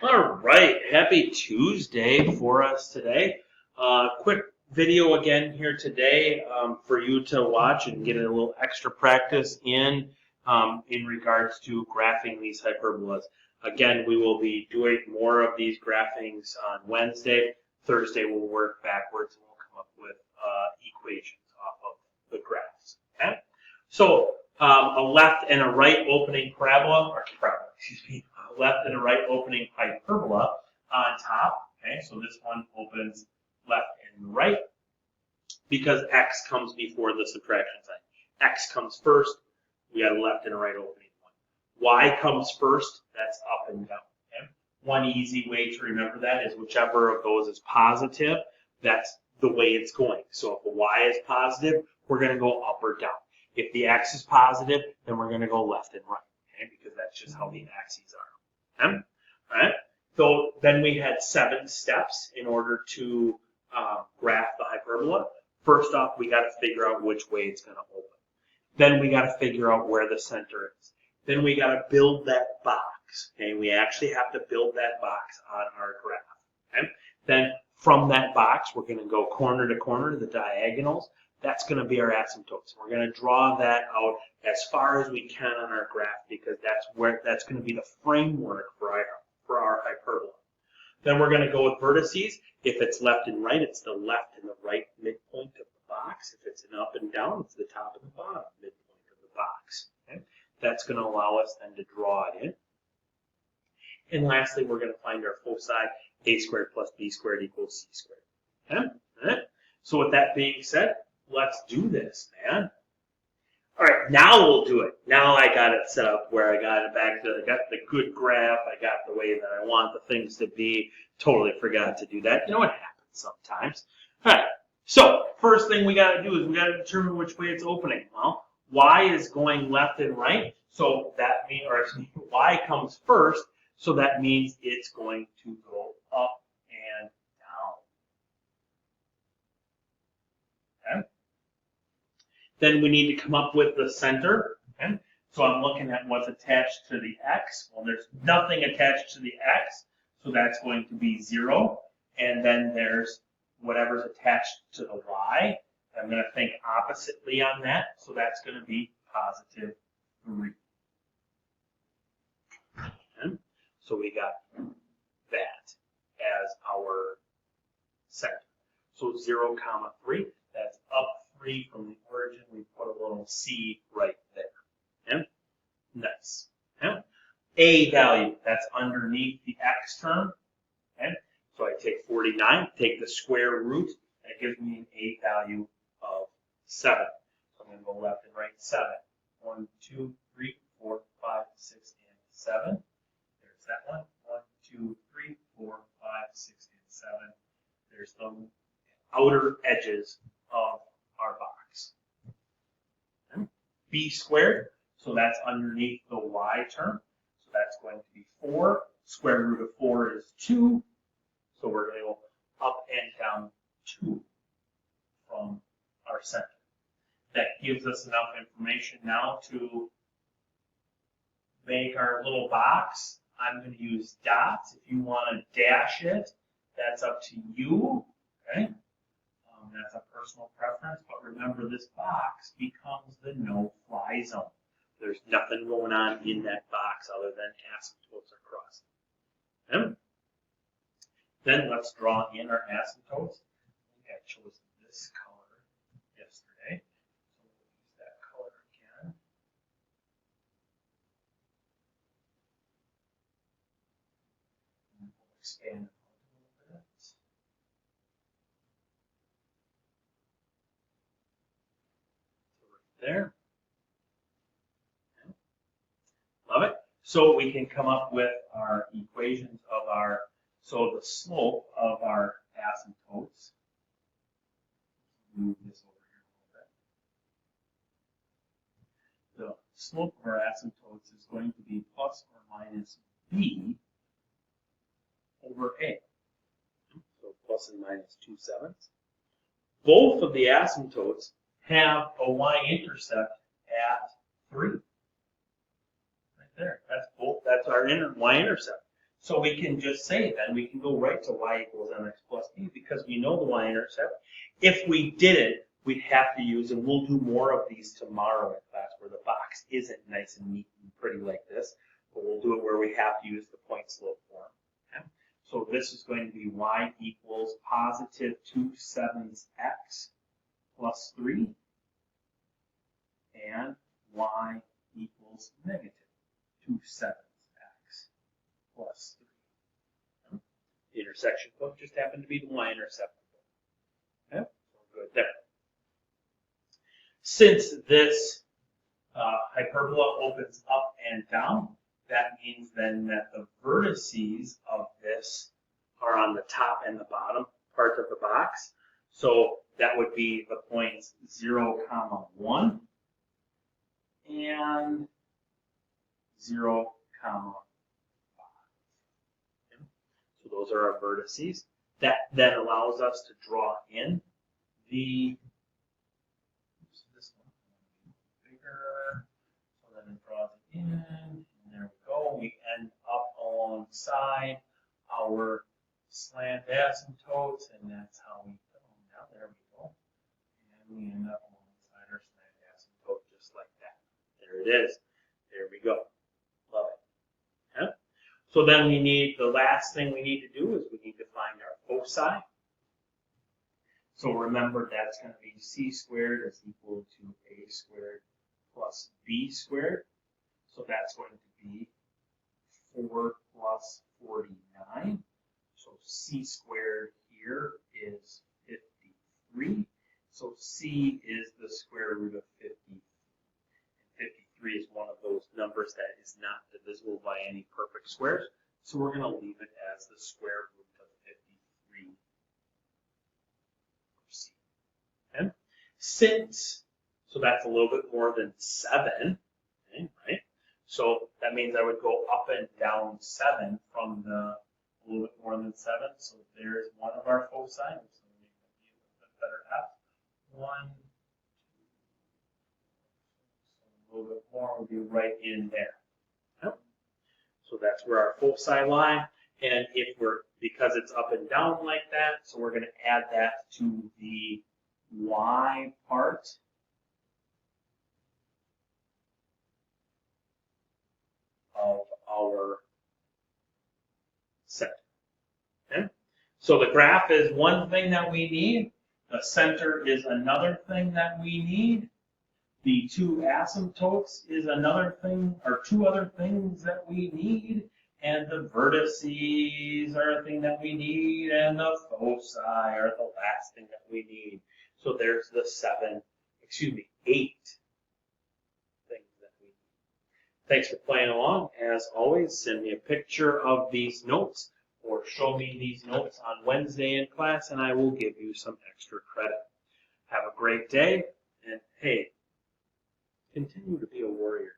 All right, happy Tuesday for us today. Quick video again here today for you to watch and get a little extra practice in regards to graphing these hyperbolas. Again, we will be doing more of these graphings on Wednesday. Thursday we'll work backwards and we'll come up with equations off of the graphs. Okay, so a left and a right opening a left and a right opening hyperbola on top. Okay, so this one opens left and right because x comes before the subtraction sign. X comes first, we got a left and a right opening one. Y comes first, that's up and down. Okay? One easy way to remember that is whichever of those is positive, that's the way it's going. So if the y is positive, we're going to go up or down. If the x is positive, then we're going to go left and right, okay? Because that's just how the axes are. Okay? All right. So then we had 7 steps in order to graph the hyperbola. First off, we got to figure out which way it's going to open. Then we got to figure out where the center is. Then we got to build that box. Okay, we actually have to build that box on our graph. Okay. Then from that box, we're going to go corner to corner, the diagonals. That's going to be our asymptotes. We're going to draw that out as far as we can on our graph because that's going to be the framework for our hyperbola. Then we're going to go with vertices. If it's left and right, it's the left and the right midpoint of the box. If it's an up and down, it's the top and the bottom midpoint of the box. Okay? That's going to allow us then to draw it in. And lastly, we're going to find our foci. A squared plus b squared equals c squared. Okay? All right? So with that being said, let's do this, man. All right, now we'll do it. Now I got it set up where I got the good graph. I got the way that I want the things to be. Totally forgot to do that. You know what happens sometimes. All right, so first thing we got to do is we got to determine which way it's opening. Well, y is going left and right, so that means, y comes first, so that means it's going to go up and down. Okay. Then we need to come up with the center. Okay? So I'm looking at what's attached to the x. Well, there's nothing attached to the x, so that's going to be 0. And then there's whatever's attached to the y. I'm going to think oppositely on that, so that's going to be positive 3. Okay? So we got that as our center. So 0, 3, that's up 3 from the origin. We put a little c right there. Okay? Nice. Okay? A value, that's underneath the x term. Okay? So I take 49, take the square root, that gives me an a value of 7. So I'm going to go left and right 7. 1, 2, 3, 4, 5, 6, and 7. There's that one. 1, 2, 3, 4, 5, 6, and 7. There's the outer edges of our box. Okay. B squared, so that's underneath the y term. So that's going to be 4. Square root of 4 is 2. So we're going to go up and down 2 from our center. That gives us enough information now to make our little box. I'm going to use dots. If you want to dash it, that's up to you. Okay. That's a personal preference, but remember this box becomes the no-fly zone. There's nothing going on in that box other than asymptotes are crossing. Okay. Then let's draw in our asymptotes. I think I chose this color yesterday, so we'll use that color again. And we'll expand there. Love it. So we can come up with our equations of so the slope of our asymptotes. Move this over here a little bit. The slope of our asymptotes is going to be plus or minus b over a. So plus and minus 2/7. Both of the asymptotes have a y-intercept at 3. Right there. That's our y-intercept. So we can just say then, we can go right to y equals mx plus b because we know the y-intercept. If we didn't, we'd have to use, and we'll do more of these tomorrow in class where the box isn't nice and neat and pretty like this, but we'll do it where we have to use the point slope form. Okay? So this is going to be y equals positive 2/7 x plus 3, and y equals negative 2/7 x plus 3. The intersection point just happened to be the y-intercept. Okay, so good there. Since this hyperbola opens up and down, that means then that the vertices of this are on the top and the bottom part of the box. So that would be the points 0, 1 and 0, 5. Okay. So those are our vertices. That then allows us to draw in the, this one bigger, so then it draws it in, and there we go. We end up alongside our slant asymptotes, and that's how we go. Now there we go. And we end up alongside our slant asymptote just like that. There it is. There we go. Love it. Okay? So then we need, the last thing we need to do is we need to find our foci. So remember that's going to be c squared is equal to a squared plus b squared. So that's going to be 4 plus 49. So c squared here is 53. So c is the square root of 50. And 53 is one of those numbers that is not divisible by any perfect squares. So we're going to leave it as the square root of 53 for c. Okay? Since, so that's a little bit more than 7, okay, right? So that means I would go up and down 7 from the a little bit more than 7. So there's one of our foci. I'm just going to make it be a little bit better F. 1, 2, so a little bit more would be right in there. Okay? So that's where our foci lie. And if we're, because it's up and down like that, so we're going to add that to the y part of our center. Okay? So the graph is one thing that we need. The center is another thing that we need. The two asymptotes is another thing, or two other things that we need. And the vertices are a thing that we need. And the foci are the last thing that we need. So there's the 8 things that we need. Thanks for playing along. As always, send me a picture of these notes or show me these notes on Wednesday in class and I will give you some extra credit. Have a great day, and hey, continue to be a warrior.